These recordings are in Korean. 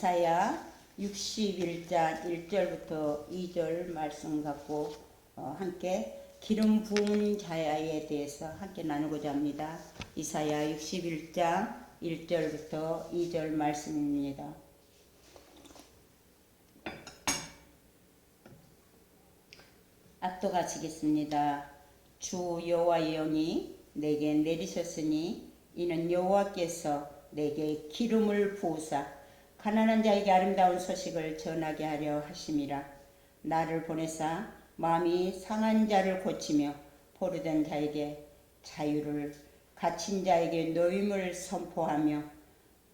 이사야 61장 1절부터 2절 말씀 갖고 함께 기름 부은 자에 대해서 함께 나누고자 합니다. 이사야 61장 1절부터 2절 말씀입니다. 압도가시겠습니다. 주 여호와의 영이 내게 내리셨으니 이는 여호와께서 내게 기름을 부으사 가난한 자에게 아름다운 소식을 전하게 하려 하심이라. 나를 보내사 마음이 상한 자를 고치며 포로된 자에게 자유를, 갇힌 자에게 노임을 선포하며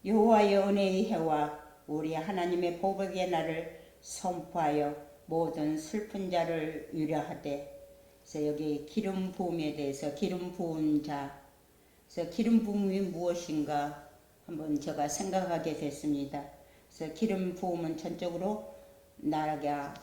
여호와의 은혜의 해와 우리 하나님의 복의 날을 선포하여 모든 슬픈 자를 위로하되. 그래서 여기 기름 부음에 대해서 기름 부은 자, 그래서 기름 부음이 무엇인가 한번 제가 생각하게 됐습니다. 그래서 기름 부음은 전적으로 나라가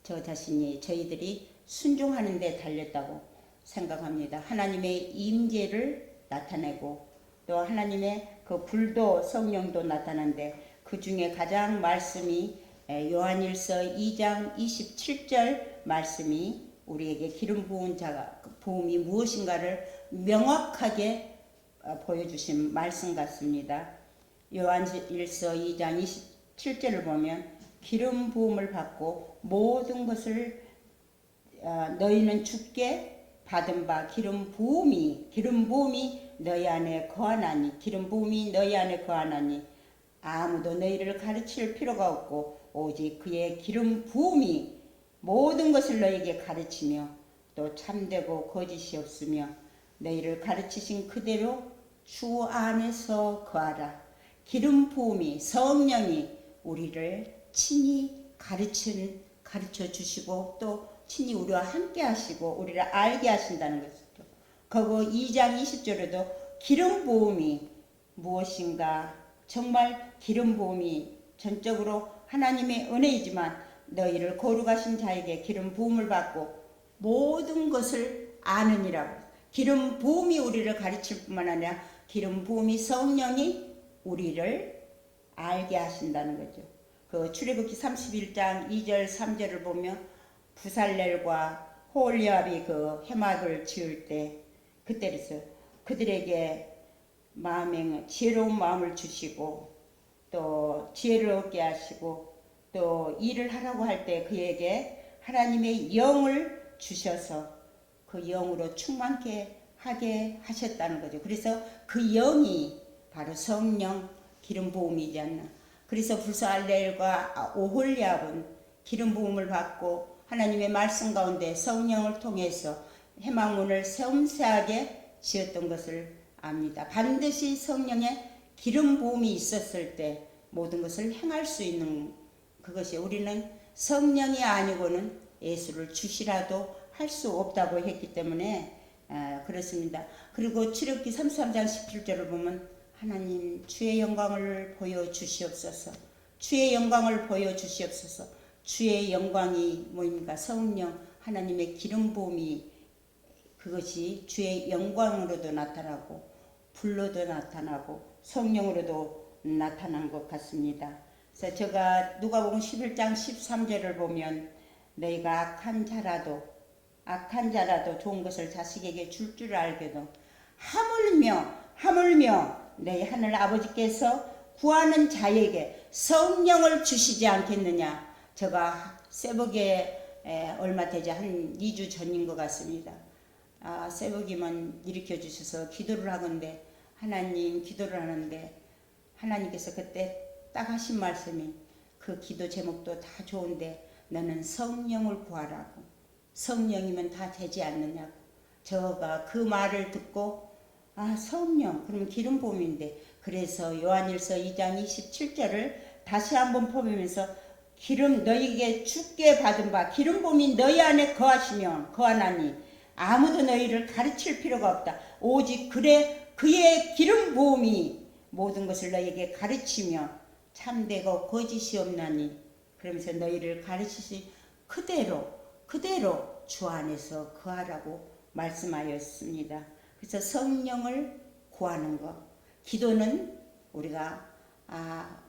저 자신이 저희들이 순종하는 데 달렸다고 생각합니다. 하나님의 임재를 나타내고 또 하나님의 그 불도 성령도 나타나는데 그 중에 가장 말씀이 요한일서 2장 27절 말씀이 우리에게 기름 부은 자가 부음이 무엇인가를 명확하게 보여주신 말씀 같습니다. 요한일서 2장 27절을 보면 기름 부음을 받고 모든 것을 너희는 주께 받은 바 기름 부음이 너희 안에 거하나니 기름 부음이 너희 안에 거하나니 아무도 너희를 가르칠 필요가 없고 오직 그의 기름 부음이 모든 것을 너희에게 가르치며 또 참되고 거짓이 없으며 너희를 가르치신 그대로 주 안에서 거하라. 기름 부음이 성령이 우리를 친히 가르쳐 주시고 또 친히 우리와 함께 하시고 우리를 알게 하신다는 것이죠. 거기 2장 20절에도 기름 부음이 무엇인가, 정말 기름 부음이 전적으로 하나님의 은혜이지만 너희를 거룩하신 자에게 기름 부음을 받고 모든 것을 아느니라고. 기름 부음이 우리를 가르칠 뿐만 아니라 기름 부음이 성령이 우리를 알게 하신다는 거죠. 그 출애굽기 31장 2절 3절을 보면 부살렐과 호올리압이 그 해막을 지을 때 그때에서 그들에게 마음에 지혜로운 마음을 주시고 또 지혜를 얻게 하시고 또 일을 하라고 할 때 그에게 하나님의 영을 주셔서 그 영으로 충만케 하게 하셨다는 거죠. 그래서 그 영이 바로 성령 기름 부음이지 않나. 그래서 부살렐과 오홀리압은 기름 부음을 받고 하나님의 말씀 가운데 성령을 통해서 해막문을 섬세하게 지었던 것을 압니다. 반드시 성령의 기름 부음이 있었을 때 모든 것을 행할 수 있는 그것이, 우리는 성령이 아니고는 예수를 주시라도 할 수 없다고 했기 때문에 그렇습니다. 그리고 출애굽기 33장 17절을 보면 하나님 주의 영광을 보여주시옵소서. 주의 영광을 보여주시옵소서. 주의 영광이 뭐입니까? 성령 하나님의 기름 부음이 그것이 주의 영광으로도 나타나고 불로도 나타나고 성령으로도 나타난 것 같습니다. 그래서 제가 누가복음 11장 13절을 보면 너희가 악한 자라도 좋은 것을 자식에게 줄 알게도 하물며 너희 하늘 아버지께서 구하는 자에게 성령을 주시지 않겠느냐. 제가 세복에 얼마 되지 한 2주 전인 것 같습니다. 세복이면 일으켜 주셔서 기도를 하건대 하나님 기도를 하는데 하나님께서 그때 딱 하신 말씀이 그 기도 제목도 다 좋은데 너는 성령을 구하라고. 성령이면 다 되지 않느냐고. 저가 그 말을 듣고 성령 그러면 기름 부음인데, 그래서 요한일서 2장 27절을 다시 한번 보면서 기름 너희에게 주께 받은 바 기름 부음이 너희 안에 거하나니 아무도 너희를 가르칠 필요가 없다. 오직 그의 기름 부음이 모든 것을 너희에게 가르치며 참되고 거짓이 없나니 그러면서 너희를 가르치시 그대로 주 안에서 거하라고 말씀하였습니다. 그래서 성령을 구하는 것, 기도는 우리가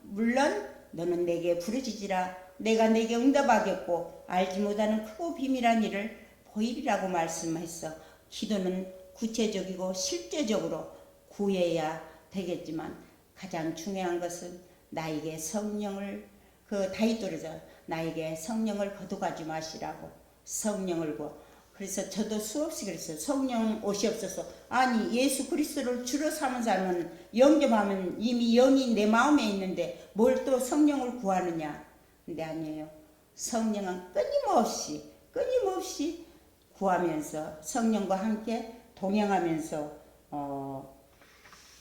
물론 너는 내게 부르짖으라. 내가 내게 응답하겠고 알지 못하는 크고 비밀한 일을 보이리라고 말씀했어. 기도는 구체적이고 실제적으로 구해야 되겠지만 가장 중요한 것은 나에게 성령을 다윗도르죠. 나에게 성령을 거두가지 마시라고 성령을 구하. 그래서 저도 수없이 그랬어요. 성령 오시옵소서. 아니 예수 그리스도를 주로 삼은 사람은 영접하면 이미 영이 내 마음에 있는데 뭘 또 성령을 구하느냐. 근데 아니에요. 성령은 끊임없이 구하면서 성령과 함께 동행하면서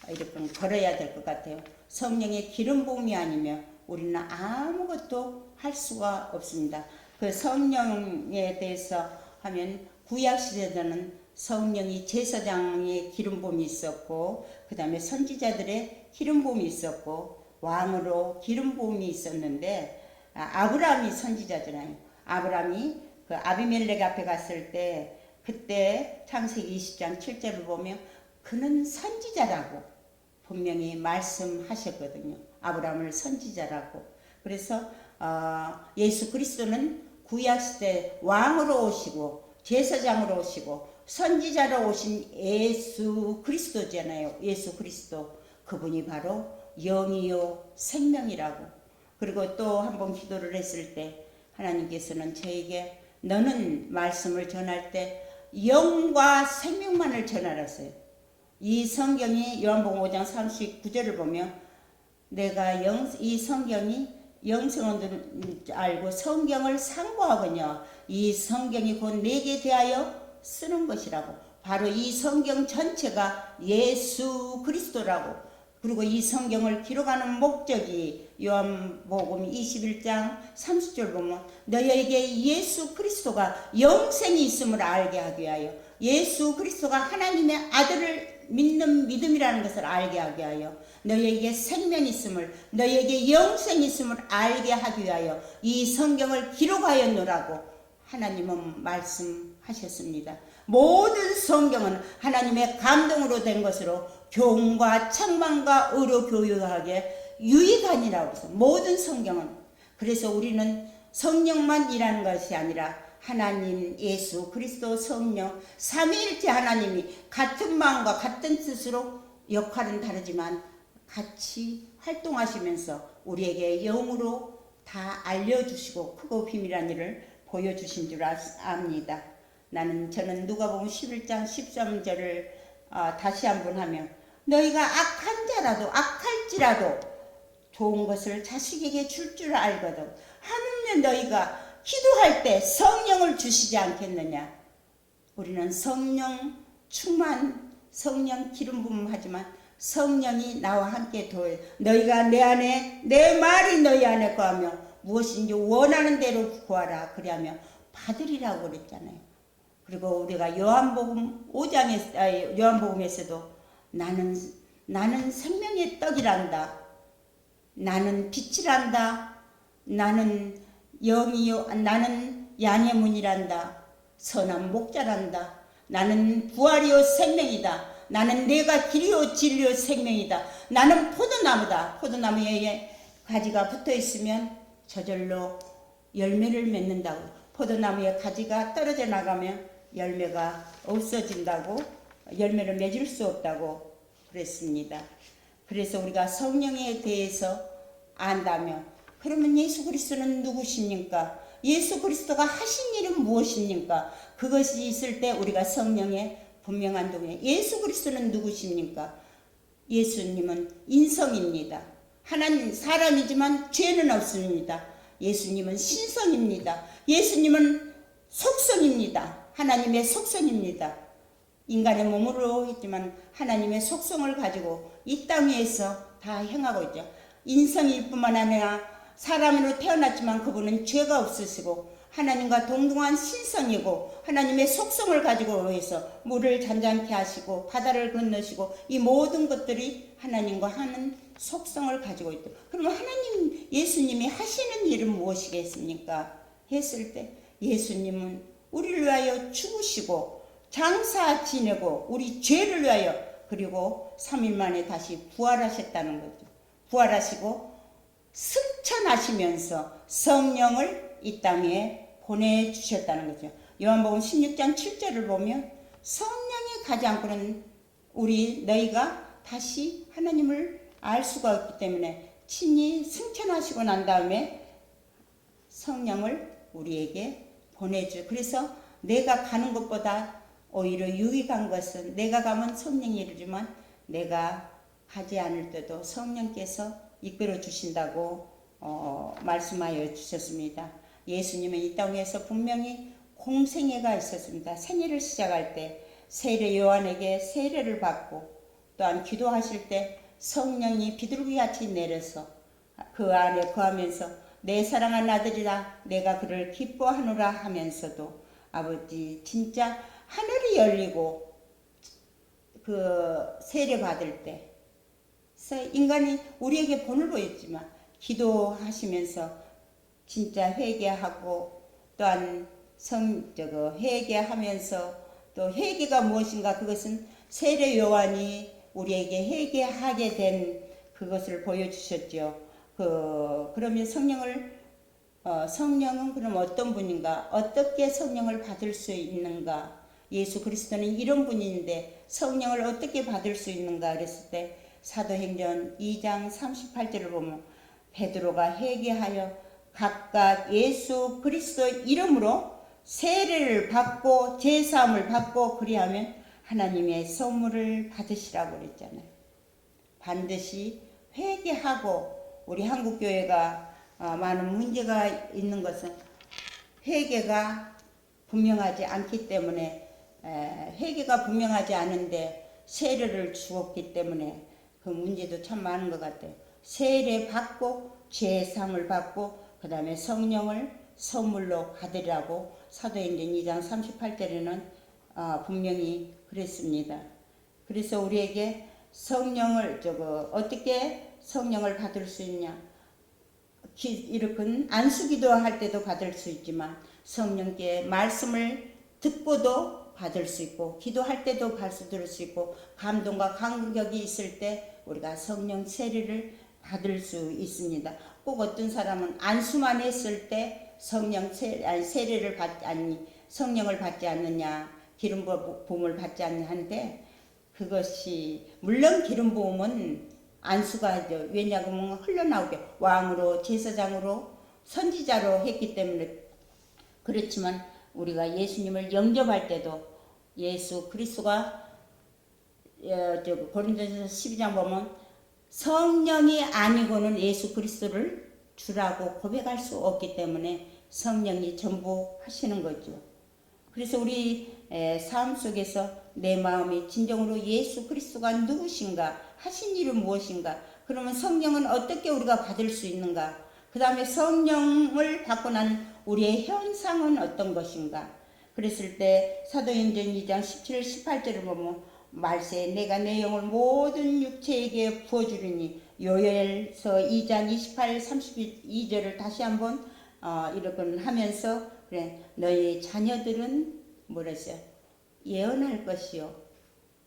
이렇게 걸어야 될 것 같아요. 성령의 기름 부음이 아니면 우리는 아무것도 할 수가 없습니다. 그 성령에 대해서 하면 구약 시대에는 성령이 제사장의 기름 부음이 있었고, 그 다음에 선지자들의 기름 부음이 있었고, 왕으로 기름 부음이 있었는데, 아브라함이 선지자잖아요. 아브라함이 그 아비멜렉 앞에 갔을 때, 그때 창세기 20장 7절을 보면 그는 선지자라고 분명히 말씀하셨거든요. 아브라함을 선지자라고. 그래서 예수 그리스도는 구약시대 왕으로 오시고 제사장으로 오시고 선지자로 오신 예수 그리스도잖아요. 예수 그리스도. 그분이 바로 영이요 생명이라고. 그리고 또 한 번 기도를 했을 때 하나님께서는 저에게 너는 말씀을 전할 때 영과 생명만을 전하랬어요. 이 성경이 요한복음 5장 39절을 보면 내가 이 성경이 영생은 줄 알고 성경을 상고하거니와 이 성경이 곧 내게 대하여 쓰는 것이라고. 바로 이 성경 전체가 예수 그리스도라고. 그리고 이 성경을 기록하는 목적이 요한복음 21장 30절 보면 너희에게 예수 그리스도가 영생이 있음을 알게 하기 위하여, 예수 그리스도가 하나님의 아들을 믿는 믿음이라는 것을 알게 하게 하여, 너희에게 생명이 있음을, 너희에게 영생이 있음을 알게 하기 위하여 이 성경을 기록하였노라고 하나님은 말씀하셨습니다. 모든 성경은 하나님의 감동으로 된 것으로 교훈과 책망과 의로 교육하게 유익하니라고 해서 모든 성경은. 그래서 우리는 성령만 일하는 것이 아니라 하나님, 예수, 그리스도, 성령 삼위일체 하나님이 같은 마음과 같은 뜻으로 역할은 다르지만 같이 활동하시면서 우리에게 영으로 다 알려주시고 크고 비밀한 일을 보여주신 줄 압니다. 저는 누가복음 11장 13절을 다시 한번 하면 너희가 악할지라도 좋은 것을 자식에게 줄 줄 알거든 하물며 너희가 기도할 때 성령을 주시지 않겠느냐. 우리는 성령 충만, 성령 기름 부음 하지만 성령이 나와 함께 도해 너희가 내 안에, 내 말이 너희 안에 거하며 무엇인지 원하는 대로 구하라 그리하며 받으리라고 그랬잖아요. 그리고 우리가 요한복음에서도 나는 생명의 떡이란다. 나는 빛이란다. 나는 영이요, 나는 양의 문이란다. 선한 목자란다. 나는 부활이요 생명이다. 나는 내가 길이요 진리요 생명이다. 나는 포도나무다. 포도나무에 가지가 붙어 있으면 저절로 열매를 맺는다고. 포도나무에 가지가 떨어져 나가면 열매가 없어진다고, 열매를 맺을 수 없다고 그랬습니다. 그래서 우리가 성령에 대해서 안다면 그러면 예수 그리스도는 누구십니까? 예수 그리스도가 하신 일은 무엇입니까? 그것이 있을 때 우리가 성령의 분명한 동의. 예수 그리스도는 누구십니까? 예수님은 인성입니다. 하나님 사람이지만 죄는 없습니다. 예수님은 신성입니다. 예수님은 속성입니다. 하나님의 속성입니다. 인간의 몸으로 했지만 하나님의 속성을 가지고 이 땅 위에서 다 행하고 있죠. 인성일 뿐만 아니라 사람으로 태어났지만 그분은 죄가 없으시고 하나님과 동등한 신성이고 하나님의 속성을 가지고 해서 물을 잔잔케 하시고 바다를 건너시고 이 모든 것들이 하나님과 하는 속성을 가지고 있다. 그러면 하나님, 예수님이 하시는 일은 무엇이겠습니까? 했을 때 예수님은 우리를 위하여 죽으시고 장사 지내고 우리 죄를 위하여 그리고 3일 만에 다시 부활하셨다는 거죠. 부활하시고 승천하시면서 성령을 이 땅에 보내주셨다는 거죠. 요한복음 16장 7절을 보면 성령이 가지 않고는 너희가 다시 하나님을 알 수가 없기 때문에 친히 승천하시고 난 다음에 성령을 우리에게 그래서 내가 가는 것보다 오히려 유익한 것은 내가 가면 성령이 이르지만 내가 가지 않을 때도 성령께서 이끌어 주신다고 말씀하여 주셨습니다. 예수님은 이 땅에서 분명히 공생애가 있었습니다. 생애를 시작할 때 세례 요한에게 세례를 받고 또한 기도하실 때 성령이 비둘기같이 내려서 그 안에 거하면서 내 사랑하는 아들이라 내가 그를 기뻐하노라 하면서도 아버지 진짜 하늘이 열리고 그 세례 받을 때 인간이 우리에게 본을 보였지만 기도하시면서 진짜 회개하고 또한 회개하면서 또 회개가 무엇인가 그것은 세례 요한이 우리에게 회개하게 된 그것을 보여주셨죠. 그러면 성령은 그럼 어떤 분인가? 어떻게 성령을 받을 수 있는가? 예수 그리스도는 이런 분인데 성령을 어떻게 받을 수 있는가? 그랬을 때 사도행전 2장 38절을 보면 베드로가 회개하여 각각 예수 그리스도 이름으로 세례를 받고 제사함을 받고 그리하면 하나님의 선물을 받으시라고 그랬잖아요. 반드시 회개하고 우리 한국교회가 많은 문제가 있는 것은 회개가 분명하지 않기 때문에 회개가 분명하지 않은데 세례를 주었기 때문에 그 문제도 참 많은 것 같아요. 세례 받고 제사함을 받고 그 다음에 성령을 선물로 받으라고 사도행전 2장 38절에는 분명히 그랬습니다. 그래서 우리에게 성령을 어떻게 성령을 받을 수 있냐? 이렇게 안수기도 할 때도 받을 수 있지만 성령께 말씀을 듣고도 받을 수 있고 기도할 때도 받을 수 있고 감동과 감격이 있을 때 우리가 성령 세례를 받을 수 있습니다. 꼭 어떤 사람은 안수만 했을 때 세례를 성령을 받지 않느냐, 기름 부음을 받지 않느냐 하는데 그것이 물론 기름 부음은 안수가 왜냐하면 흘러나오게 왕으로 제사장으로 선지자로 했기 때문에 그렇지만 우리가 예수님을 영접할 때도 예수 그리스도가 고린도전서 12장 보면 성령이 아니고는 예수 그리스도를 주라고 고백할 수 없기 때문에 성령이 전부 하시는 거죠. 그래서 우리 삶 속에서 내 마음이 진정으로 예수 그리스도가 누구신가, 하신 일은 무엇인가, 그러면 성령은 어떻게 우리가 받을 수 있는가, 그 다음에 성령을 받고 난 우리의 현상은 어떤 것인가. 그랬을 때 사도행전 2장 17, 18절을 보면 말세 내가 내 영을 모든 육체에게 부어주리니 요엘서 2장 28, 32절을 다시 한번 이렇게 하면서 그래 너희 자녀들은 뭐랬어요? 예언할 것이요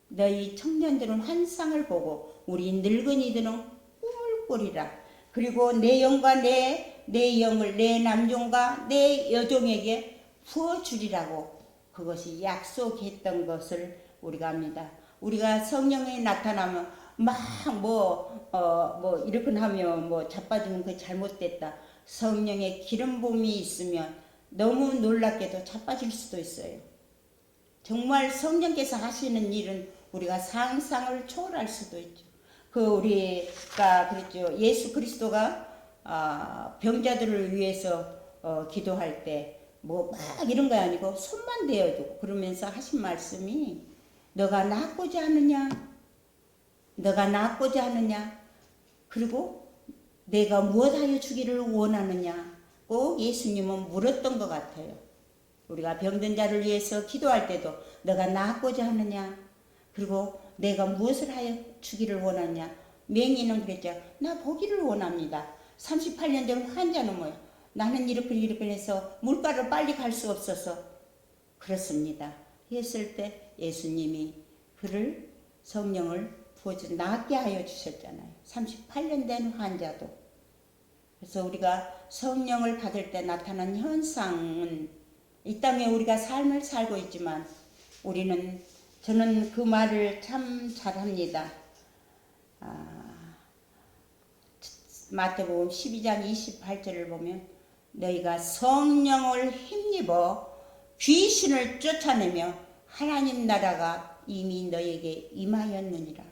너희 청년들은 환상을 보고 우리 늙은이들은 꿈을 꾸리라. 그리고 내 영과 내 영을 내 남종과 내 여종에게 부어주리라고 그것이 약속했던 것을 우리가 압니다. 우리가 성령이 나타나면 막 이렇게 하면 자빠지면 그게 잘못됐다. 성령의 기름 부음이 있으면 너무 놀랍게도 자빠질 수도 있어요. 정말 성령께서 하시는 일은 우리가 상상을 초월할 수도 있죠. 우리가 그랬죠. 예수 그리스도가 병자들을 위해서 기도할 때 막 이런 거 아니고 손만 대어주고 그러면서 하신 말씀이 너가 낫고자 하느냐 그리고 내가 무엇하여 주기를 원하느냐 꼭 예수님은 물었던 것 같아요. 우리가 병든 자를 위해서 기도할 때도 너가 낫고자 하느냐 그리고 내가 무엇을 하여 주기를 원하냐. 맹인은 그랬죠. 나 보기를 원합니다. 38년 전 환자는 뭐야? 나는 이렇게 해서 물가를 빨리 갈 수 없어서 그렇습니다. 했을 때 예수님이 그를 성령을 부어서 낫게 하여 주셨잖아요. 38년 된 환자도. 그래서 우리가 성령을 받을 때 나타난 현상은 이 땅에 우리가 삶을 살고 있지만 저는 그 말을 참 잘합니다. 마태복음 12장 28절을 보면 너희가 성령을 힘입어 귀신을 쫓아내며 하나님 나라가 이미 너희에게 임하였느니라.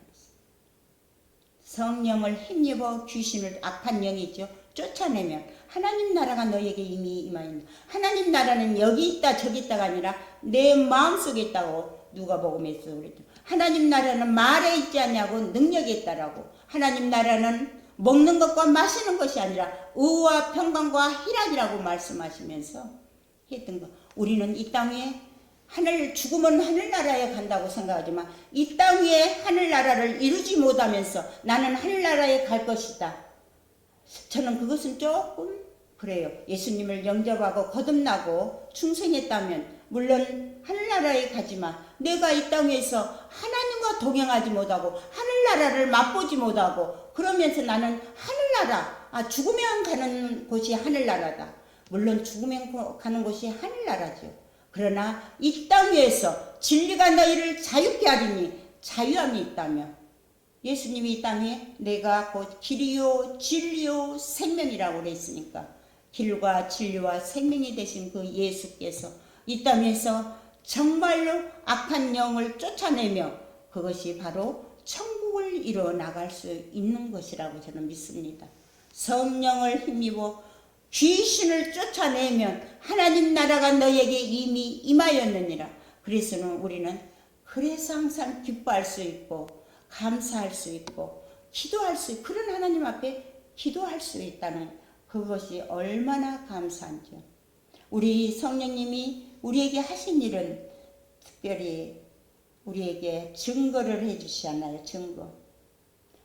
성령을 힘입어 귀신을 악한 영이죠. 쫓아내면 하나님 나라가 너희에게 이미 임하였느니라. 하나님 나라는 여기 있다 저기 있다가 아니라 내 마음속에 있다고 누가복음에서 그랬죠. 하나님 나라는 말에 있지 않냐고 능력에 있다라고. 하나님 나라는 먹는 것과 마시는 것이 아니라 의와 평강과 희락이라고 말씀하시면서 했던 거. 우리는 이 땅에 죽으면 하늘나라에 간다고 생각하지만 이 땅 위에 하늘나라를 이루지 못하면서 나는 하늘나라에 갈 것이다. 저는 그것은 조금 그래요. 예수님을 영접하고 거듭나고 충성했다면 물론 하늘나라에 가지만 내가 이 땅에서 하나님과 동행하지 못하고 하늘나라를 맛보지 못하고 그러면서 나는 하늘나라, 죽으면 가는 곳이 하늘나라다. 물론 죽으면 가는 곳이 하늘나라죠. 그러나 이 땅에서 진리가 너희를 자유케 하리니 자유함이 있다며 예수님이 이 땅에 내가 곧 길이요 진리요 생명이라고 그랬으니까 길과 진리와 생명이 되신 그 예수께서 이 땅에서 정말로 악한 영을 쫓아내며 그것이 바로 천국을 이루어 나갈 수 있는 것이라고 저는 믿습니다. 성령을 힘입어 귀신을 쫓아내면 하나님 나라가 너에게 이미 임하였느니라. 그래서는 우리는 그래서 항상 기뻐할 수 있고 감사할 수 있고 기도할 수 있고 그런 하나님 앞에 기도할 수 있다는 그것이 얼마나 감사한지요. 우리 성령님이 우리에게 하신 일은 특별히 우리에게 증거를 해주시잖아요. 증거.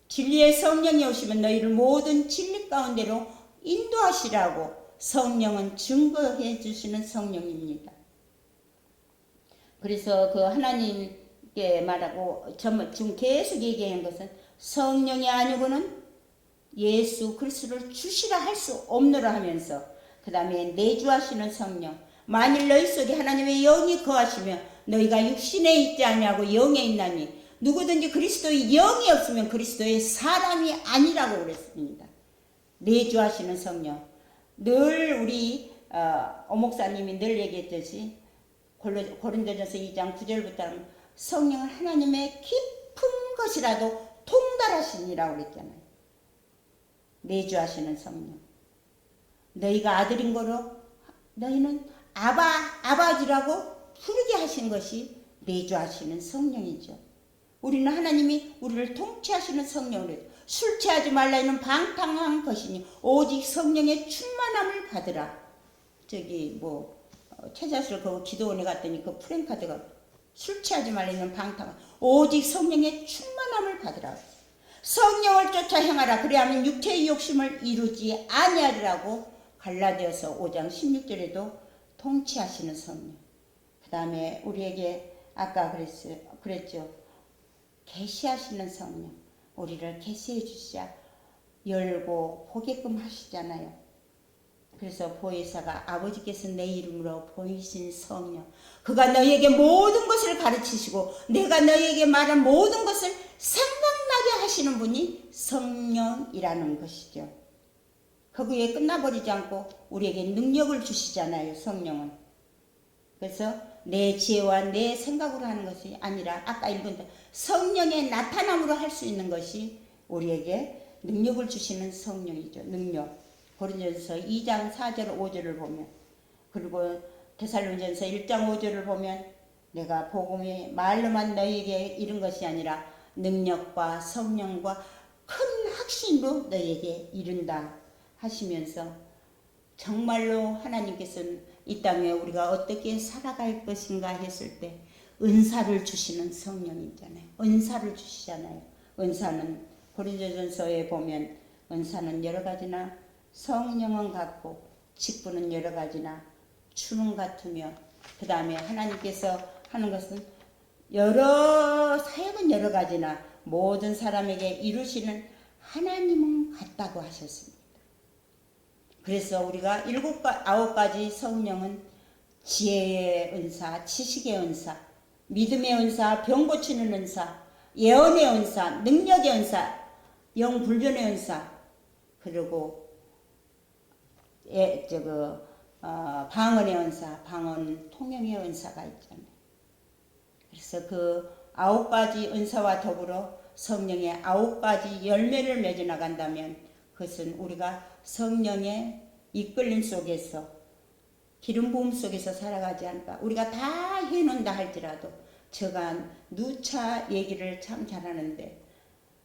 진리의 성령이 오시면 너희를 모든 진리 가운데로 인도하시라고 성령은 증거해 주시는 성령입니다. 그래서 그 하나님께 말하고 지금 계속 얘기하는 것은 성령이 아니고는 예수 그리스도를 주시라 할 수 없노라 하면서 그 다음에 내주하시는 성령 만일 너희 속에 하나님의 영이 거하시며 너희가 육신에 있지 아니하고 영에 있나니 누구든지 그리스도의 영이 없으면 그리스도의 사람이 아니라고 그랬습니다. 내주하시는 성령. 늘 우리 목사님이 늘 얘기했듯이 고린도전서 2장 9절부터 성령은 하나님의 깊은 것이라도 통달하시니라고 그랬잖아요. 내주하시는 성령. 너희가 아들인 거로 너희는 아버지라고 부르게 하신 것이 내주하시는 성령이죠. 우리는 하나님이 우리를 통치하시는 성령으로 술 취하지 말라 이는 방탕한 것이니 오직 성령의 충만함을 받으라. 최자술 그 기도원에 갔더니 그 프랭카드가 술 취하지 말라 이는 방탕한 오직 성령의 충만함을 받으라. 성령을 쫓아 행하라. 그래야만 육체의 욕심을 이루지 아니하리라고 갈라디아서 5장 16절에도 통치하시는 성령. 그 다음에 우리에게 아까 그랬죠. 계시하시는 성령. 우리를 계시해 주시자 열고 보게끔 하시잖아요. 그래서 보혜사가 아버지께서 내 이름으로 보이신 성령. 그가 너희에게 모든 것을 가르치시고 내가 너희에게 말한 모든 것을 생각나게 하시는 분이 성령이라는 것이죠. 거기에 끝나버리지 않고 우리에게 능력을 주시잖아요. 성령은. 그래서 내 지혜와 내 생각으로 하는 것이 아니라 아까 읽은 대로 성령의 나타남으로 할 수 있는 것이 우리에게 능력을 주시는 성령이죠. 능력. 고린도전서 2장 4절 5절을 보면 그리고 데살로니전서 1장 5절을 보면 내가 복음의 말로만 너희에게 이른 것이 아니라 능력과 성령과 큰 확신으로 너희에게 이른다 하시면서 정말로 하나님께서는 이 땅에 우리가 어떻게 살아갈 것인가 했을 때 은사를 주시는 성령이잖아요. 은사를 주시잖아요. 은사는 고린도전서에 보면 은사는 여러 가지나 성령은 같고 직분은 여러 가지나 추는 같으며 그 다음에 하나님께서 하는 것은 사역은 여러 가지나 모든 사람에게 이루시는 하나님은 같다고 하셨습니다. 그래서 우리가 아홉 가지 성령은 지혜의 은사, 지식의 은사, 믿음의 은사, 병 고치는 은사, 예언의 은사, 능력의 은사, 영불변의 은사, 그리고 방언의 은사, 방언 통역의 은사가 있잖아요. 그래서 그 아홉 가지 은사와 더불어 성령의 아홉 가지 열매를 맺어 나간다면 그것은 우리가 성령의 이끌림 속에서 기름 부음 속에서 살아가지 않을까. 우리가 다 해놓는다 할지라도 저가 누차 얘기를 참 잘하는데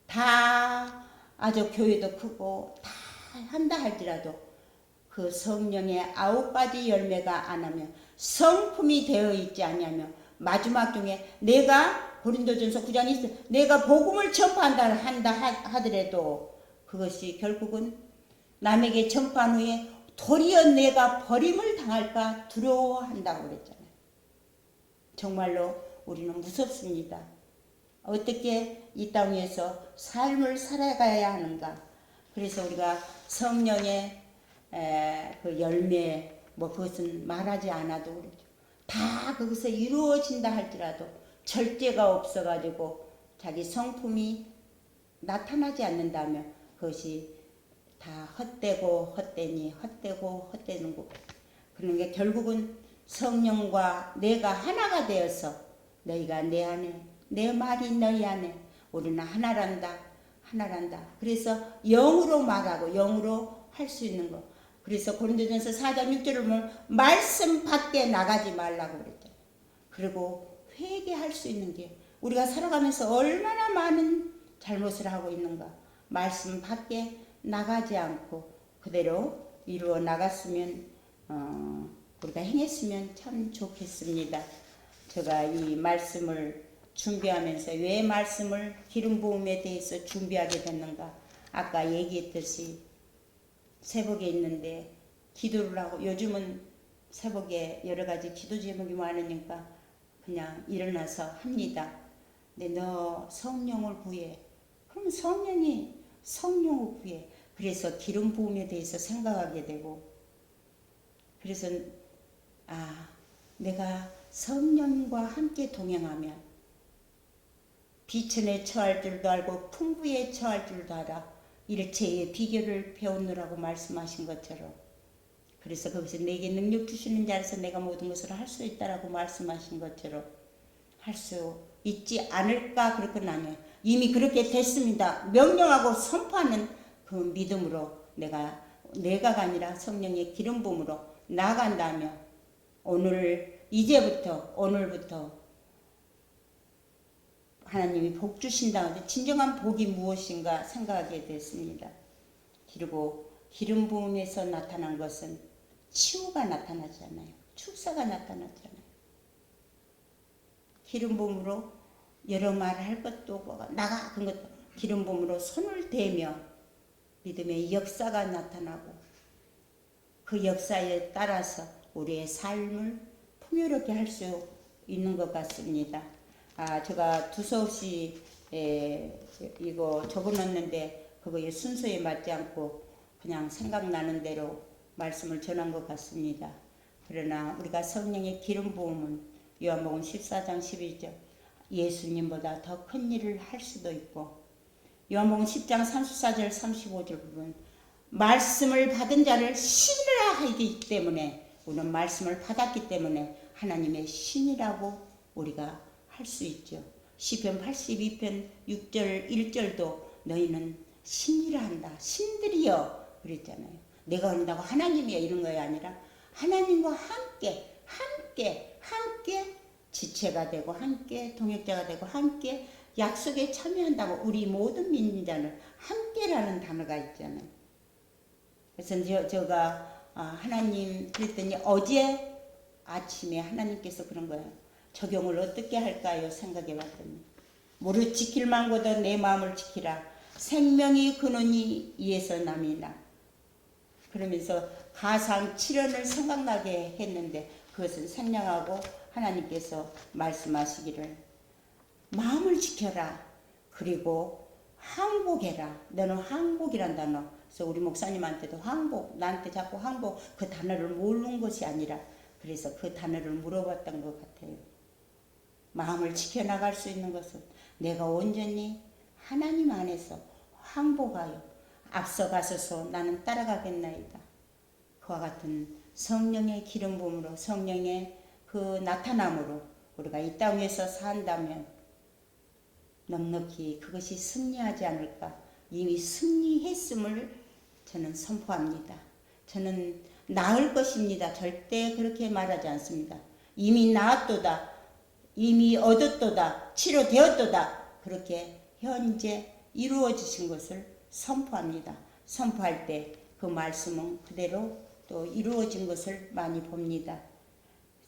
다 아주 교회도 크고 다 한다 할지라도 그 성령의 아홉 가지 열매가 안 하면 성품이 되어 있지 않냐면 마지막 중에 내가 고린도전서 9장에 있어 내가 복음을 전파한다 하더라도 그것이 결국은 남에게 전파한 후에 도리어 내가 버림을 당할까 두려워한다고 그랬잖아요. 정말로 우리는 무섭습니다. 어떻게 이 땅 위에서 삶을 살아가야 하는가. 그래서 우리가 성령의 그 열매 그것은 말하지 않아도 그렇죠. 다 거기서 이루어진다 할지라도 절제가 없어가지고 자기 성품이 나타나지 않는다면 그것이 다 헛되고 헛되니 헛되고 헛되는 거. 그런 게 결국은 성령과 내가 하나가 되어서 너희가 내 안에 내 말이 너희 안에 우리는 하나란다. 그래서 영으로 말하고 영으로 할 수 있는 거. 그래서 고린도전서 4장 6절을 보면 말씀 밖에 나가지 말라고 그랬잖아요. 그리고 회개할 수 있는 게 우리가 살아가면서 얼마나 많은 잘못을 하고 있는가. 말씀 밖에 나가지 않고 그대로 이루어 나갔으면 우리가 행했으면 참 좋겠습니다. 제가 이 말씀을 준비하면서 왜 말씀을 기름 부음에 대해서 준비하게 됐는가. 아까 얘기했듯이 새벽에 있는데 기도를 하고 요즘은 새벽에 여러 가지 기도 제목이 많으니까 그냥 일어나서 합니다. 근데 너 성령을 구해. 그럼 성령을 구해. 그래서 기름 부음에 대해서 생각하게 되고 그래서 내가 성령과 함께 동행하면 비천에 처할 줄도 알고 풍부에 처할 줄도 알아. 일체의 비결을 배우느라고 말씀하신 것처럼 그래서 거기서 내게 능력 주시는 자에서 내가 모든 것을 할 수 있다라고 말씀하신 것처럼 할 수 있지 않을까. 그렇건 아니에요. 이미 그렇게 됐습니다. 명령하고 선포하는 그 믿음으로 내가가 아니라 성령의 기름 부음으로 나간다면 오늘부터 하나님이 복 주신다. 진정한 복이 무엇인가 생각하게 됐습니다. 그리고 기름 부음에서 나타난 것은 치유가 나타나잖아요. 축사가 나타나잖아요. 기름 부음으로 여러 말을 할 것도 없고 나가 그런 것도 기름 부음으로 손을 대며 믿음의 역사가 나타나고 그 역사에 따라서 우리의 삶을 풍요롭게 할 수 있는 것 같습니다. 제가 두서없이 이거 적어놨는데 그거의 순서에 맞지 않고 그냥 생각나는 대로 말씀을 전한 것 같습니다. 그러나 우리가 성령의 기름 부음은 요한복음 14장 12절 예수님보다 더 큰 일을 할 수도 있고 요한복음 10장 34절 35절 부분 말씀을 받은 자를 신이라 하기 때문에 우리는 말씀을 받았기 때문에 하나님의 신이라고 우리가 할 수 있죠. 시편 82편 6절 1절도 너희는 신이라 한다. 신들이여 그랬잖아요. 내가 한다고 하나님이여 이런 거야 아니라 하나님과 함께 지체가 되고 함께 동역자가 되고 함께 약속에 참여한다고 우리 모든 믿는 자는 함께라는 단어가 있잖아요. 그래서 제가 하나님 그랬더니 어제 아침에 하나님께서 그런 거예요. 적용을 어떻게 할까요? 생각해 봤더니 무릇 지킬 망고도 내 마음을 지키라. 생명이 근원이 이에서 남이나. 그러면서 가상 7연을 생각나게 했는데 그것은 생략하고 하나님께서 말씀하시기를 마음을 지켜라. 그리고 항복해라. 너는 항복이란 단어 그래서 우리 목사님한테도 항복, 나한테 자꾸 항복 그 단어를 모르는 것이 아니라 그래서 그 단어를 물어봤던 것 같아요. 마음을 지켜나갈 수 있는 것은 내가 온전히 하나님 안에서 항복하여 앞서가서서 나는 따라가겠나이다. 그와 같은 성령의 기름 부음으로 성령의 그 나타남으로 우리가 이 땅에서 산다면 넉넉히 그것이 승리하지 않을까. 이미 승리했음을 저는 선포합니다. 저는 나을 것입니다. 절대 그렇게 말하지 않습니다. 이미 나았도다. 이미 얻었도다. 치료되었도다. 그렇게 현재 이루어지신 것을 선포합니다. 선포할 때 그 말씀은 그대로 또 이루어진 것을 많이 봅니다.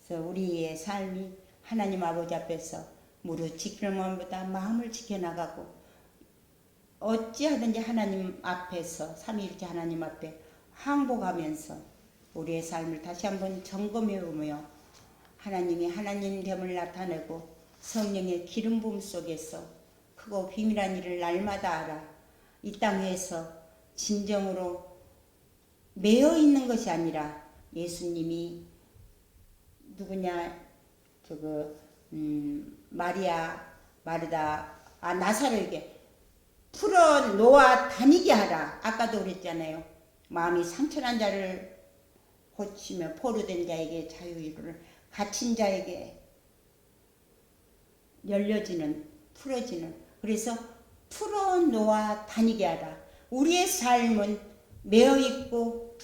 그래서 우리의 삶이 하나님 아버지 앞에서 무릇 지키는 것보다 마음을 지켜나가고 어찌하든지 하나님 앞에서 삼위일체 하나님 앞에 항복하면서 우리의 삶을 다시 한번 점검해보며 하나님이 하나님됨을 나타내고 성령의 기름 부음 속에서 크고 비밀한 일을 날마다 알아 이 땅에서 진정으로 매여 있는 것이 아니라 예수님이 누구냐 마리아 마르다 나사로에게 풀어 놓아 다니게 하라. 아까도 그랬잖아요. 마음이 상처난 자를 고치며 포로된 자에게 자유를 갇힌 자에게 열려지는 풀어지는 그래서 풀어 놓아 다니게 하라. 우리의 삶은 매어 있고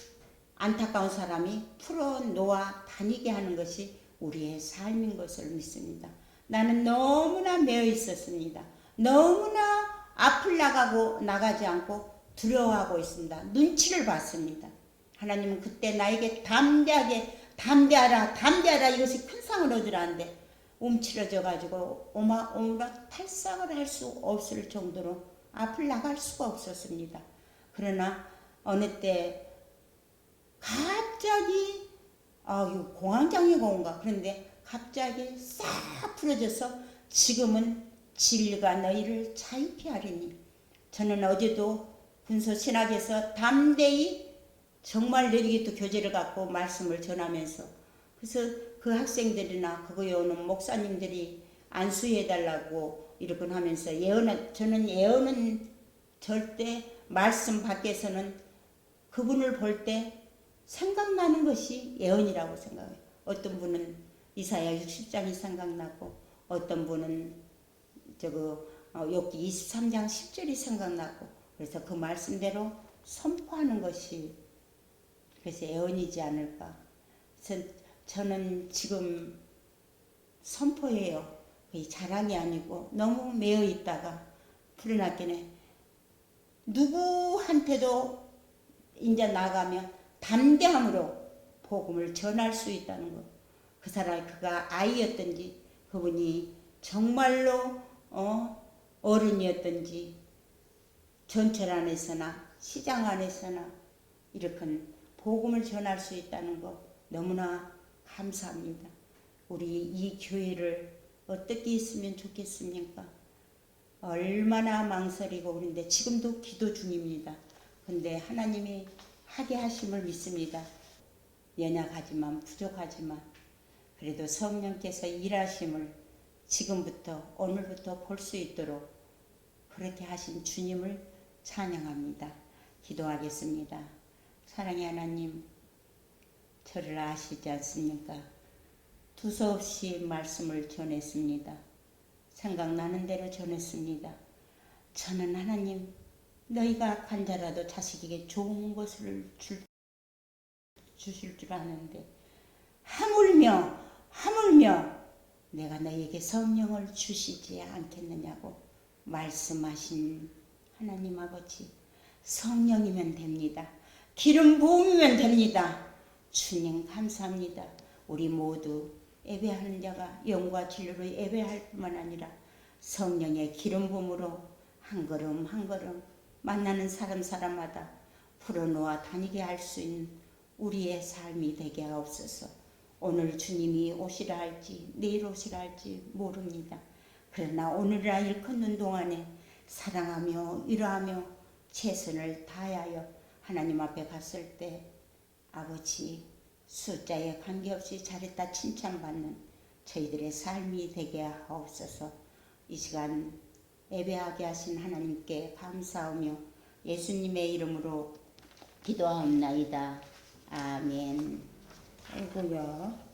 안타까운 사람이 풀어 놓아 다니게 하는 것이 우리의 삶인 것을 믿습니다. 나는 너무나 매어 있었습니다. 너무나 앞을 나가지 않고 두려워하고 있습니다. 눈치를 봤습니다. 하나님은 그때 나에게 담대하라 이것이 큰 상을 얻으라는데 움츠러져 가지고 온갖 탈상을 할 수 없을 정도로 앞을 나갈 수가 없었습니다. 그러나 어느 때 갑자기 이거 공황장애가 온가 그런데 갑자기 싹 풀어져서 지금은 진리가 너희를 자유케 하리니 저는 어제도 군소 신학에서 담대히 정말 내리기도 교제를 갖고 말씀을 전하면서 그래서 그 학생들이나 그거에 오는 목사님들이 안수해달라고 이렇게 하면서 저는 예언은 절대 말씀 밖에서는 그분을 볼 때 생각나는 것이 예언이라고 생각해요. 어떤 분은 이사야 60장이 생각나고 어떤 분은 욥기 23장 10절이 생각나고 그래서 그 말씀대로 선포하는 것이 그래서 예언이지 않을까. 그래서 저는 지금 선포해요. 자랑이 아니고 너무 매여 있다가 풀어놨기에 누구한테도 이제 나가면 담대함으로 복음을 전할 수 있다는 것. 그 사람이 그가 아이였든지 그분이 정말로 어른이었든지 전철 안에서나 시장 안에서나 이렇게 복음을 전할 수 있다는 것 너무나 감사합니다. 우리 이 교회를 어떻게 했으면 좋겠습니까? 얼마나 망설이고 그런데 지금도 기도 중입니다. 근데 하나님이 하게 하심을 믿습니다. 연약하지만 부족하지만 그래도 성령께서 일하심을 지금부터 오늘부터 볼 수 있도록 그렇게 하신 주님을 찬양합니다. 기도하겠습니다. 사랑의 하나님, 저를 아시지 않습니까? 두서없이 말씀을 전했습니다. 생각나는 대로 전했습니다. 저는 하나님, 너희가 악한 자라도 자식에게 좋은 것을 주실 줄 아는데 하물며 내가 너희에게 성령을 주시지 않겠느냐고 말씀하신 하나님 아버지, 성령이면 됩니다. 기름 부음이면 됩니다. 주님 감사합니다. 우리 모두 예배하는 자가 영과 진리로 예배할 뿐만 아니라 성령의 기름 부음으로 한 걸음 한 걸음 만나는 사람마다 풀어놓아 다니게 할 수 있는 우리의 삶이 되게 하옵소서. 오늘 주님이 오시라 할지 내일 오시라 할지 모릅니다. 그러나 오늘이라 일컫는 동안에 사랑하며 위로하며 최선을 다하여 하나님 앞에 갔을 때 아버지 숫자에 관계없이 잘했다 칭찬받는 저희들의 삶이 되게 하옵소서. 이 시간 예배하게 하신 하나님께 감사하며 예수님의 이름으로 기도하옵나이다. 아멘. 아이고요.